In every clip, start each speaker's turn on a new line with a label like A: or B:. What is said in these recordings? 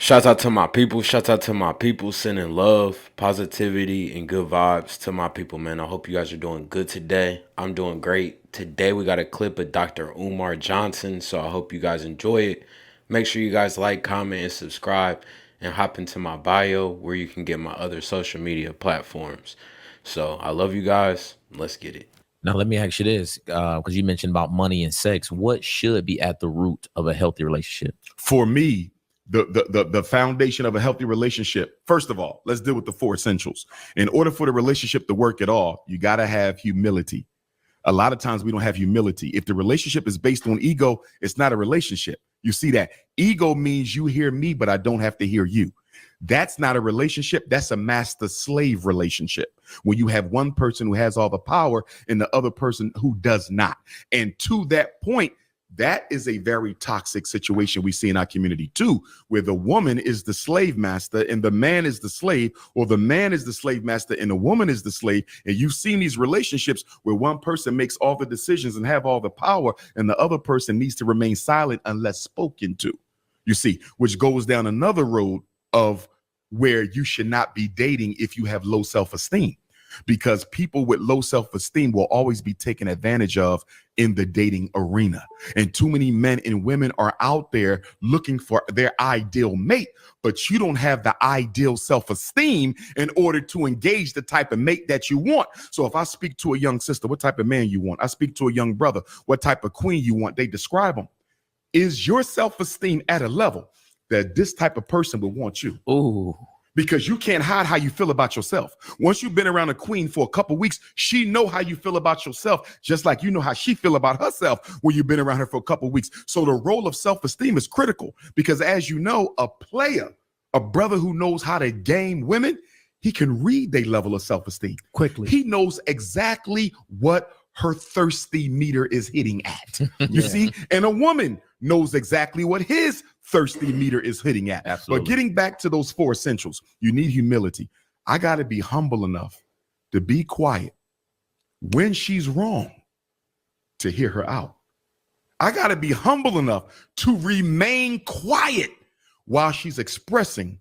A: Shout out to my people. Shout out to my people. Sending love, positivity, and good vibes to my people, man. I hope you guys are doing good today. I'm doing great. Today we got a clip of Dr. Umar Johnson, so I hope you guys enjoy it. Make sure you guys like, comment, and subscribe, and hop into my bio where you can get my other social media platforms. So I love you guys. Let's get it.
B: Now, let me ask you this, because you mentioned about money and sex. What should be at the root of a healthy relationship?
C: For me, the foundation of a healthy relationship, first of all, let's deal with the four essentials. In order for the relationship to work at all, you got to have humility. A lot of times we don't have humility. If the relationship is based on ego, it's not a relationship. You see that? Ego means you hear me, but I don't have to hear you. That's not a relationship. That's a master-slave relationship, when you have one person who has all the power and the other person who does not. And to that point, that is a very toxic situation we see in our community too, where the woman is the slave master and the man is the slave, or the man is the slave master and the woman is the slave. And you've seen these relationships where one person makes all the decisions and have all the power, and the other person needs to remain silent unless spoken to. You see, which goes down another road of where you should not be dating if you have low self-esteem, because people with low self-esteem will always be taken advantage of in the dating arena. And too many men and women are out there looking for their ideal mate, but you don't have the ideal self-esteem in order to engage the type of mate that you want. So if I speak to a young sister, what type of man you want? I speak to a young brother, what type of queen you want? They describe them. Is your self-esteem at a level that this type of person will want you?
B: Ooh.
C: Because you can't hide how you feel about yourself. Once you've been around a queen for a couple weeks, she know how you feel about yourself, just like you know how she feel about herself when you've been around her for a couple weeks. So the role of self-esteem is critical, because as you know, a player, a brother who knows how to game women, he can read their level of self-esteem
D: quickly.
C: He knows exactly what her thirsty meter is hitting at. You see? And a woman knows exactly what his thirsty meter is hitting at.
B: Absolutely.
C: But getting back to those four essentials, you need humility. I got to be humble enough to be quiet when she's wrong, to hear her out. I got to be humble enough to remain quiet while she's expressing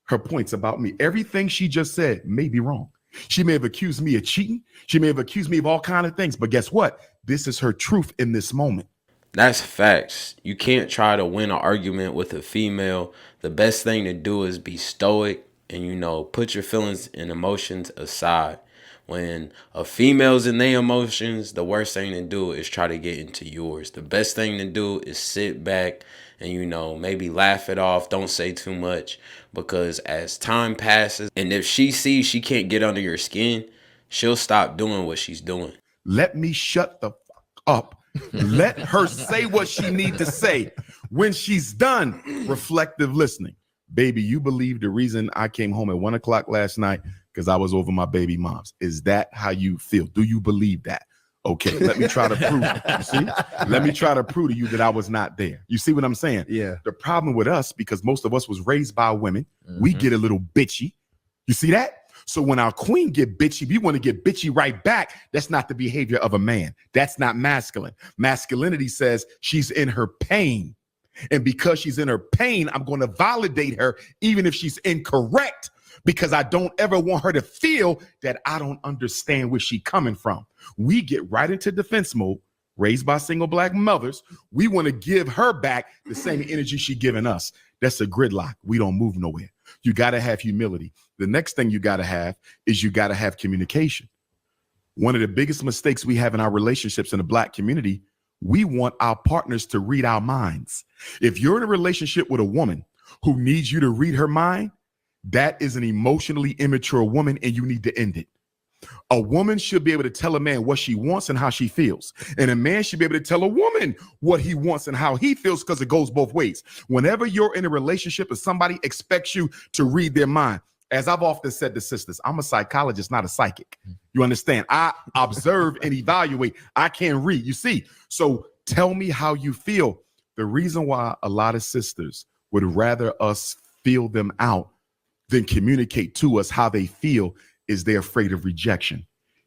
C: her points about me. Everything she just said may be wrong. She may have accused me of cheating. She may have accused me of all kinds of things. But guess what? This is her truth in this moment.
A: That's facts. You can't try to win an argument with a female. The best thing to do is be stoic and, put your feelings and emotions aside. When a female's in their emotions, the worst thing to do is try to get into yours. The best thing to do is sit back and, maybe laugh it off. Don't say too much, because as time passes, and if she sees she can't get under your skin, she'll stop doing what she's doing.
C: Let me shut the fuck up. Let her say what she needs to say. When she's done, reflective listening. Baby, you believe the reason I came home at 1 o'clock last night because I was over my baby mom's. Is that how you feel? Do you believe that? Okay, let me try to prove it. You see? Let me try to prove to you that I was not there. You see what I'm saying?
D: Yeah.
C: The problem with us, because most of us was raised by women, we get a little bitchy. You see that? So when our queen get bitchy, we want to get bitchy right back. That's not the behavior of a man. That's not masculine. Masculinity says she's in her pain. And because she's in her pain, I'm going to validate her even if she's incorrect, because I don't ever want her to feel that I don't understand where she's coming from. We get right into defense mode, raised by single black mothers. We want to give her back the same energy she's giving us. That's a gridlock. We don't move nowhere. You got to have humility. The next thing you got to have is you got to have communication. One of the biggest mistakes we have in our relationships in the black community, we want our partners to read our minds. If you're in a relationship with a woman who needs you to read her mind, that is an emotionally immature woman, and you need to end it. A woman should be able to tell a man what she wants and how she feels. And a man should be able to tell a woman what he wants and how he feels, because it goes both ways. Whenever you're in a relationship and somebody expects you to read their mind, as I've often said to sisters, I'm a psychologist, not a psychic. You understand? I observe and evaluate. I can't read. You see? So tell me how you feel. The reason why a lot of sisters would rather us feel them out than communicate to us how they feel is they're afraid of rejection.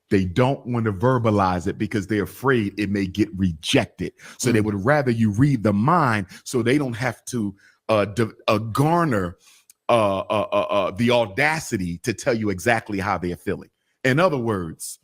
C: They don't want to verbalize it because they're afraid it may get rejected. So they would rather you read the mind so they don't have to garner the audacity to tell you exactly how they're feeling. In other words,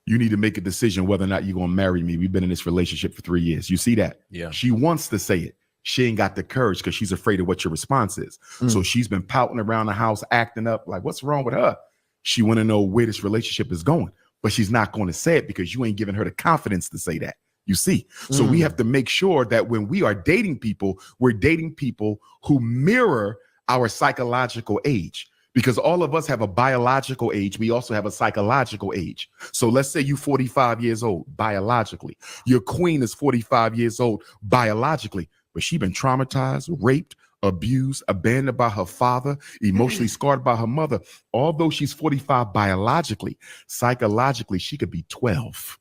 C: you need to make a decision whether or not you're going to marry me. We've been in this relationship for 3 years. You see that?
B: Yeah.
C: She wants to say it. She ain't got the courage because she's afraid of what your response is. So she's been pouting around the house, acting up like, what's wrong with her? She want to know where this relationship is going, but she's not going to say it because you ain't giving her the confidence to say that. You see? So we have to make sure that when we are dating people, we're dating people who mirror our psychological age. Because all of us have a biological age. We also have a psychological age. So let's say you're 45 years old biologically. Your queen is 45 years old biologically, but she's been traumatized, raped, abused, abandoned by her father, emotionally scarred by her mother. Although she's 45 biologically, psychologically, she could be 12.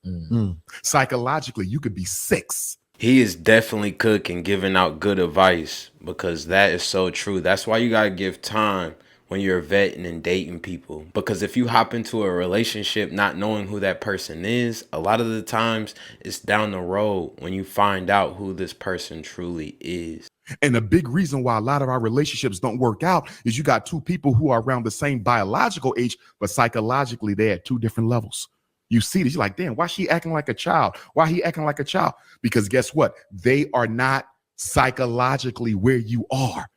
C: Psychologically, you could be 6.
A: He is definitely cooking, giving out good advice, because that is so true. That's why you got to give time when you're vetting and dating people. Because if you hop into a relationship not knowing who that person is, a lot of the times it's down the road when you find out who this person truly is.
C: And the big reason why a lot of our relationships don't work out is you got two people who are around the same biological age, but psychologically they're at 2 different levels. You see this, you're like, damn, why she acting like a child? Why he acting like a child? Because guess what? They are not psychologically where you are.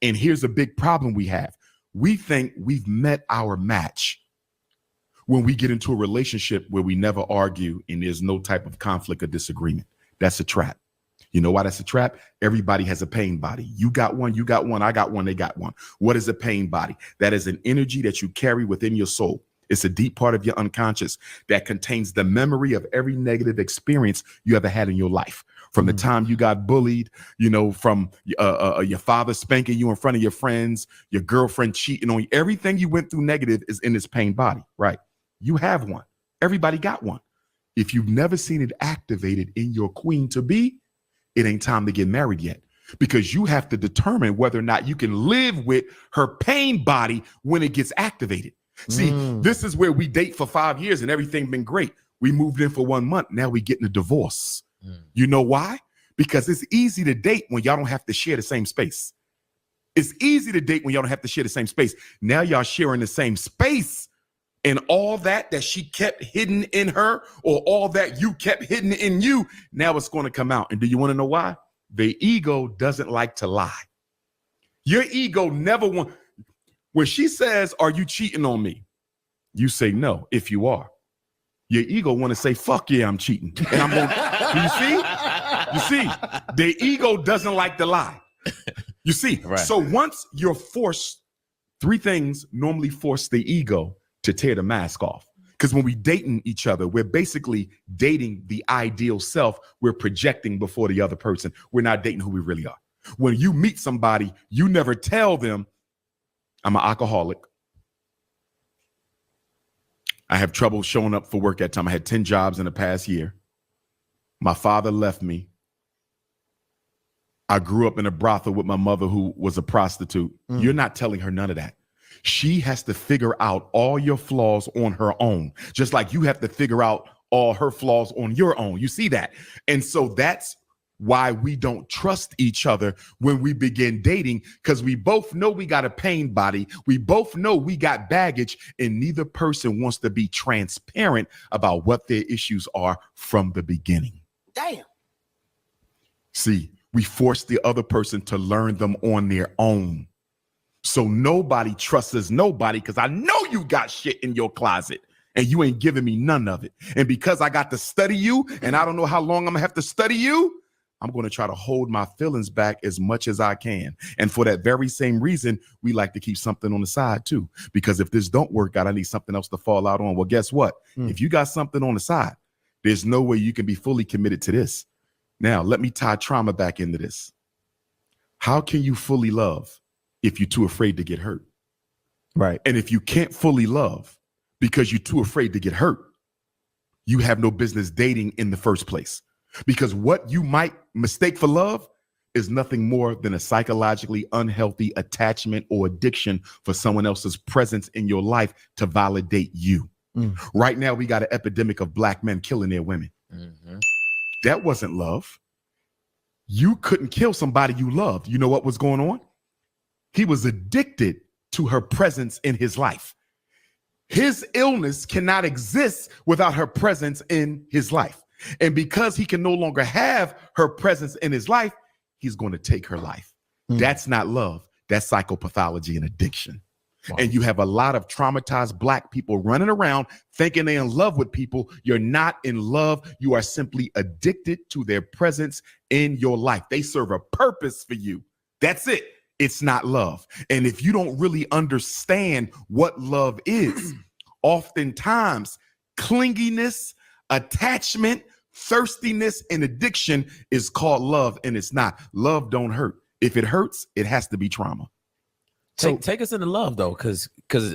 C: And here's a big problem we have. We think we've met our match when we get into a relationship where we never argue and there's no type of conflict or disagreement. That's a trap. You know why that's a trap? Everybody has a pain body. You got one, I got one, they got one. What is a pain body? That is an energy that you carry within your soul. It's a deep part of your unconscious that contains the memory of every negative experience you ever had in your life. From the time you got bullied, you know, from your father spanking you in front of your friends, your girlfriend cheating on you, everything you went through negative is in this pain body, right? You have one. Everybody got one. If you've never seen it activated in your queen to be, it ain't time to get married yet, because you have to determine whether or not you can live with her pain body when it gets activated. See, this is where we date for 5 years and everything been great. We moved in for 1 month. Now we getting a divorce. You know why? Because it's easy to date when y'all don't have to share the same space. It's easy to date when y'all don't have to share the same space. Now y'all sharing the same space, and all that she kept hidden in her, or all that you kept hidden in you, now it's going to come out. And do you want to know why? The ego doesn't like to lie. Your ego never want. When she says, "Are you cheating on me?" You say no if you are. Your ego want to say, "Fuck yeah, I'm cheating." And I'm going, you see, the ego doesn't like to lie. You see, right. So once you're forced, 3 things normally force the ego to tear the mask off. Because when we dating each other, we're basically dating the ideal self we're projecting before the other person. We're not dating who we really are. When you meet somebody, you never tell them, "I'm an alcoholic. I have trouble showing up for work at time. I had 10 jobs in the past year. My father left me. I grew up in a brothel with my mother who was a prostitute." You're not telling her none of that. She has to figure out all your flaws on her own, just like you have to figure out all her flaws on your own. You see that? And so that's why we don't trust each other when we begin dating, because we both know we got a pain body. We both know we got baggage, and neither person wants to be transparent about what their issues are from the beginning.
D: Damn.
C: See, we force the other person to learn them on their own. So nobody trusts nobody, because I know you got shit in your closet and you ain't giving me none of it. And because I got to study you and I don't know how long I'm gonna have to study you, I'm going to try to hold my feelings back as much as I can. And for that very same reason, we like to keep something on the side too, because if this don't work out, I need something else to fall out on. Well, guess what? If you got something on the side, there's no way you can be fully committed to this. Now, let me tie trauma back into this. How can you fully love if you're too afraid to get hurt?
D: Right.
C: And if you can't fully love because you're too afraid to get hurt, you have no business dating in the first place. Because what you might mistake for love is nothing more than a psychologically unhealthy attachment or addiction for someone else's presence in your life to validate you. Right now, we got an epidemic of Black men killing their women. That wasn't love. You couldn't kill somebody you loved. You know what was going on? He was addicted to her presence in his life. His illness cannot exist without her presence in his life. And because he can no longer have her presence in his life, he's going to take her life. That's not love. That's psychopathology and addiction. Wow. And you have a lot of traumatized Black people running around thinking they're in love with people. You're not in love. You are simply addicted to their presence in your life. They serve a purpose for you. That's it. It's not love. And if you don't really understand what love is, oftentimes clinginess, attachment, thirstiness, and addiction is called love, and it's not. Love don't hurt. If it hurts, it has to be trauma.
B: So take us into love, though, because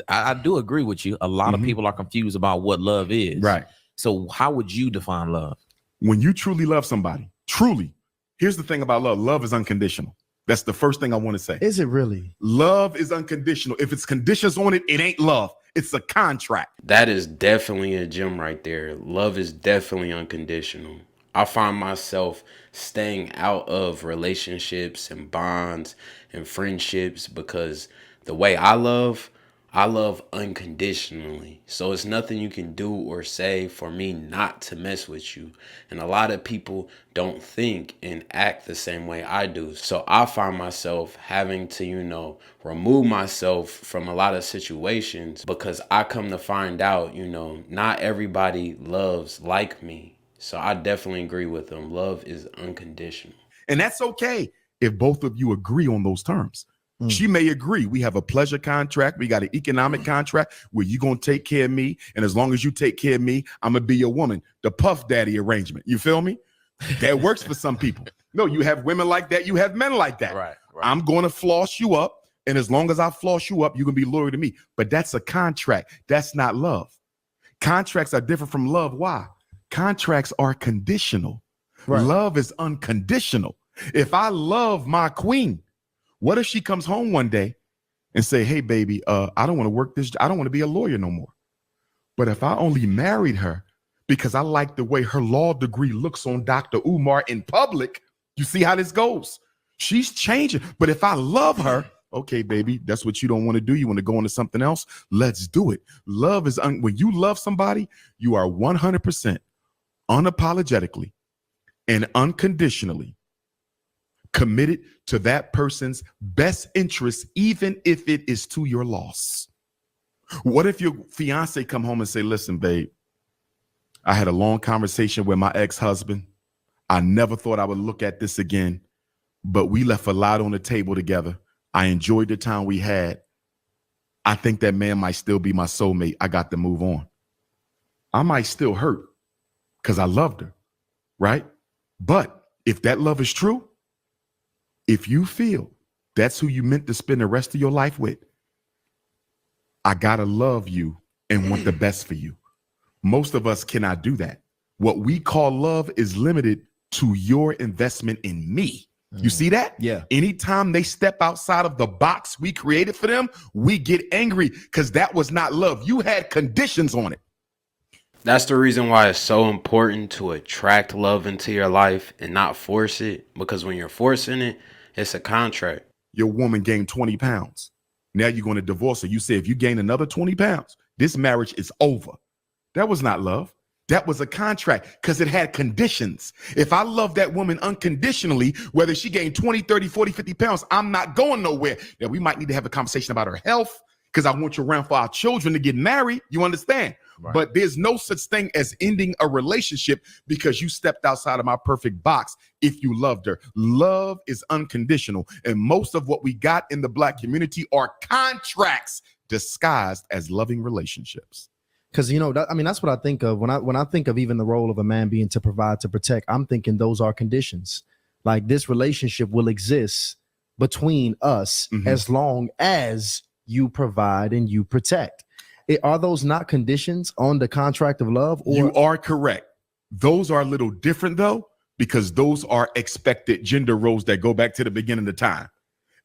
B: I do agree with you. A lot of people are confused about what love is.
C: Right.
B: So how would you define love?
C: When you truly love somebody, truly, here's the thing about love. Love is unconditional. That's the first thing I want to say.
D: Is it really?
C: Love is unconditional. If it's conditions on it, it ain't love. It's a contract.
A: That is definitely a gem right there. Love is definitely unconditional. I find myself staying out of relationships and bonds and friendships because the way I love unconditionally. So it's nothing you can do or say for me not to mess with you. And a lot of people don't think and act the same way I do. So I find myself having to, remove myself from a lot of situations because I come to find out, not everybody loves like me. So I definitely agree with them. Love is unconditional.
C: And that's okay if both of you agree on those terms. She may agree. We have a pleasure contract. We got an economic contract where you're going to take care of me. And as long as you take care of me, I'm going to be your woman. The Puff Daddy arrangement. You feel me? That works for some people. No, you have women like that. You have men like that.
B: Right.
C: I'm going to floss you up. And as long as I floss you up, you're going to be loyal to me. But that's a contract. That's not love. Contracts are different from love. Why? Contracts are conditional. Right. Love is unconditional. If I love my queen, what if she comes home one day and say, hey, baby, I don't want to work this. I don't want to be a lawyer no more. But if I only married her because I like the way her law degree looks on Dr. Umar in public, you see how this goes. She's changing. But if I love her, okay, baby, that's what you don't want to do. You want to go into something else. Let's do it. Love is when you love somebody, you are 100% unapologetically and unconditionally committed to that person's best interest, even if it is to your loss. What if your fiance come home and say, listen, babe, I had a long conversation with my ex-husband. I never thought I would look at this again, but we left a lot on the table together. I enjoyed the time we had. I think that man might still be my soulmate. I got to move on. I might still hurt because I loved her, right? But if that love is true, if you feel that's who you meant to spend the rest of your life with, I gotta love you and want the best for you. Most of us cannot do that. What we call love is limited to your investment in me. You see that?
D: Yeah.
C: Anytime they step outside of the box we created for them, we get angry because that was not love. You had conditions on it.
A: That's the reason why it's so important to attract love into your life and not force it. Because when you're forcing it, it's a contract.
C: Your woman gained 20 pounds. Now you're going to divorce her. You say, if you gain another 20 pounds, this marriage is over. That was not love. That was a contract because it had conditions. If I love that woman unconditionally, whether she gained 20, 30, 40, 50 pounds, I'm not going nowhere. Now, we might need to have a conversation about her health because I want you around for our children to get married. You understand? Right. But there's no such thing as ending a relationship because you stepped outside of my perfect box if you loved her. Love is unconditional. And most of what we got in the Black community are contracts disguised as loving relationships.
D: Because, that's what I think of when I think of even the role of a man being to provide, to protect. I'm thinking those are conditions. Like this relationship will exist between us as long as you provide and you protect. Are those not conditions on the contract of love? Or?
C: You are correct. Those are a little different, though, because those are expected gender roles that go back to the beginning of time.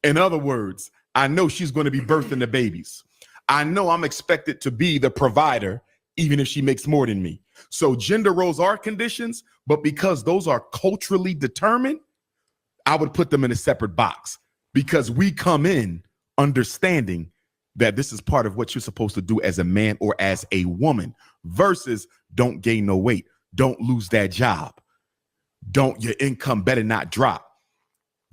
C: In other words, I know she's going to be birthing the babies. I know I'm expected to be the provider, even if she makes more than me. So gender roles are conditions, but because those are culturally determined, I would put them in a separate box because we come in understanding that this is part of what you're supposed to do as a man or as a woman versus don't gain no weight. Don't lose that job. Your income better not drop.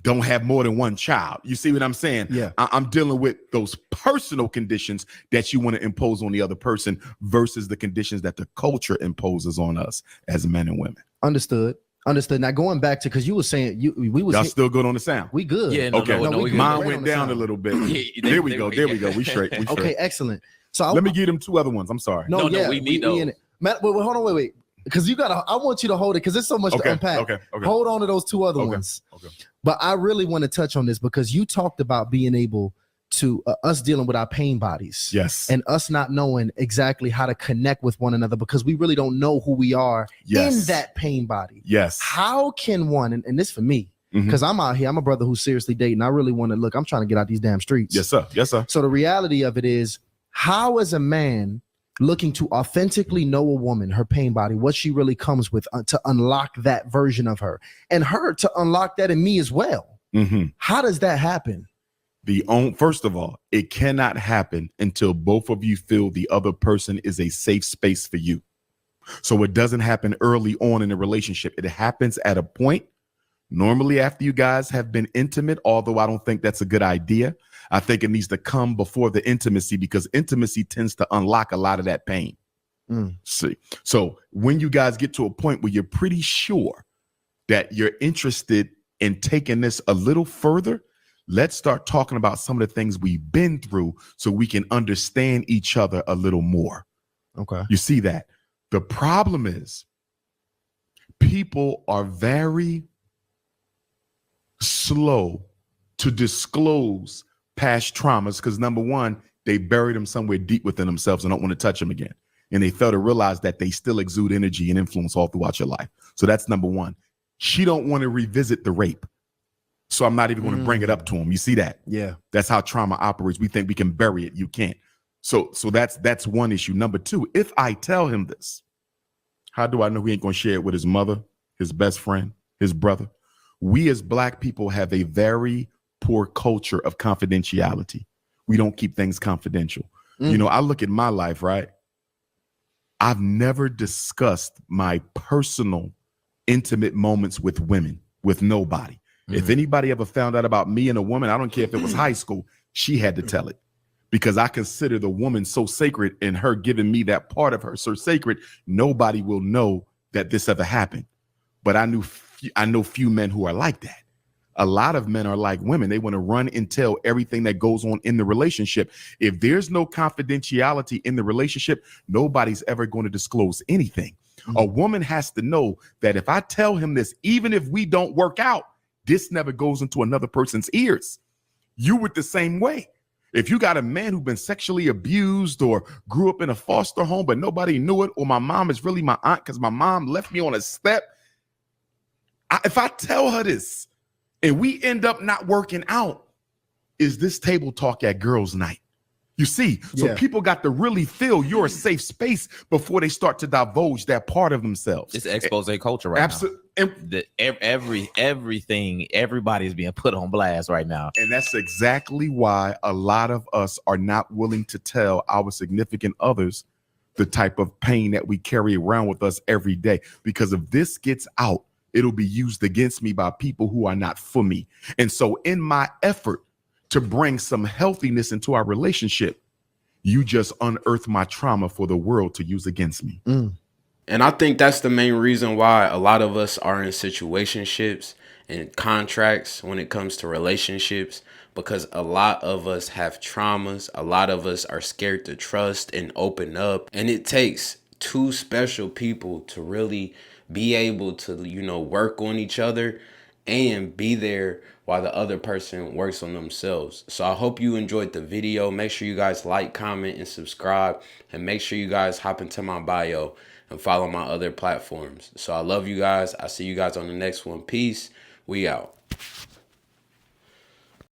C: Don't have more than one child. You see what I'm saying?
D: Yeah.
C: I'm dealing with those personal conditions that you want to impose on the other person versus the conditions that the culture imposes on us as men and women.
D: Understood. Now going back to, because you were saying we was
C: Y'all still good on the sound?
D: we good.
B: Yeah,
C: Okay.
D: we good.
C: Mine
D: Great on
C: went
D: the
C: down
D: sound.
C: a little bit.
B: Yeah,
C: There we go. We straight.
D: Okay, excellent. So
C: Let me give them two other ones. I'm sorry.
B: No, we need those.
D: in it. Matt, wait, hold on, wait. Because I want you to hold it because there's so much to unpack.
C: Okay.
D: Hold on to those two other ones.
C: Okay.
D: But I really want to touch on this because you talked about being able to us dealing with our pain bodies.
C: Yes.
D: And us not knowing exactly how to connect with one another because we really don't know who we are in that pain body.
C: Yes.
D: How can one, and this for me, because I'm out here, I'm a brother who's seriously dating. I really want to I'm trying to get out these damn streets.
C: Yes, sir.
D: So the reality of it is, how as a man looking to authentically know a woman, her pain body, what she really comes with to unlock that version of her and her to unlock that in me as well. How does that happen?
C: First of all, it cannot happen until both of you feel the other person is a safe space for you. So it doesn't happen early on in a relationship. It happens at a point, normally after you guys have been intimate, although I don't think that's a good idea. I think it needs to come before the intimacy because intimacy tends to unlock a lot of that pain. See, so when you guys get to a point where you're pretty sure that you're interested in taking this a little further, let's start talking about some of the things we've been through so we can understand each other a little more.
D: Okay.
C: You see that? The problem is people are very slow to disclose past traumas because number one, they buried them somewhere deep within themselves and don't want to touch them again. And they fail to realize that they still exude energy and influence all throughout your life. So that's number one. She don't want to revisit the rape. So I'm not even going to bring it up to him. You see that?
D: Yeah.
C: That's how trauma operates. We think we can bury it. You can't. So that's one issue. Number two, if I tell him this, how do I know he ain't going to share it with his mother, his best friend, his brother? We as Black people have a very poor culture of confidentiality. We don't keep things confidential. You know, I look at my life, right? I've never discussed my personal intimate moments with women, with nobody. If anybody ever found out about me and a woman, I don't care if it was high school, she had to tell it because I consider the woman so sacred and her giving me that part of her so sacred, nobody will know that this ever happened. But I know few men who are like that. A lot of men are like women. They want to run and tell everything that goes on in the relationship. If there's no confidentiality in the relationship, nobody's ever going to disclose anything. A woman has to know that if I tell him this, even if we don't work out, this never goes into another person's ears. You would the same way. If you got a man who's been sexually abused or grew up in a foster home, but nobody knew it, or my mom is really my aunt because my mom left me on a step. If I tell her this and we end up not working out, is this table talk at girls' night? You see, so people got to really feel you're a safe space before they start to divulge that part of themselves.
B: It's expose culture right now. Everything, everybody is being put on blast right now.
C: And that's exactly why a lot of us are not willing to tell our significant others the type of pain that we carry around with us every day. Because if this gets out, it'll be used against me by people who are not for me. And so in my effort to bring some healthiness into our relationship, you just unearth my trauma for the world to use against me.
A: And I think that's the main reason why a lot of us are in situationships and contracts when it comes to relationships, because a lot of us have traumas. A lot of us are scared to trust and open up. And it takes two special people to really be able to, work on each other and be there while the other person works on themselves. So I hope you enjoyed the video. Make sure you guys like, comment, and subscribe. And make sure you guys hop into my bio and follow my other platforms. So I love you guys. I'll see you guys on the next one. Peace. We out.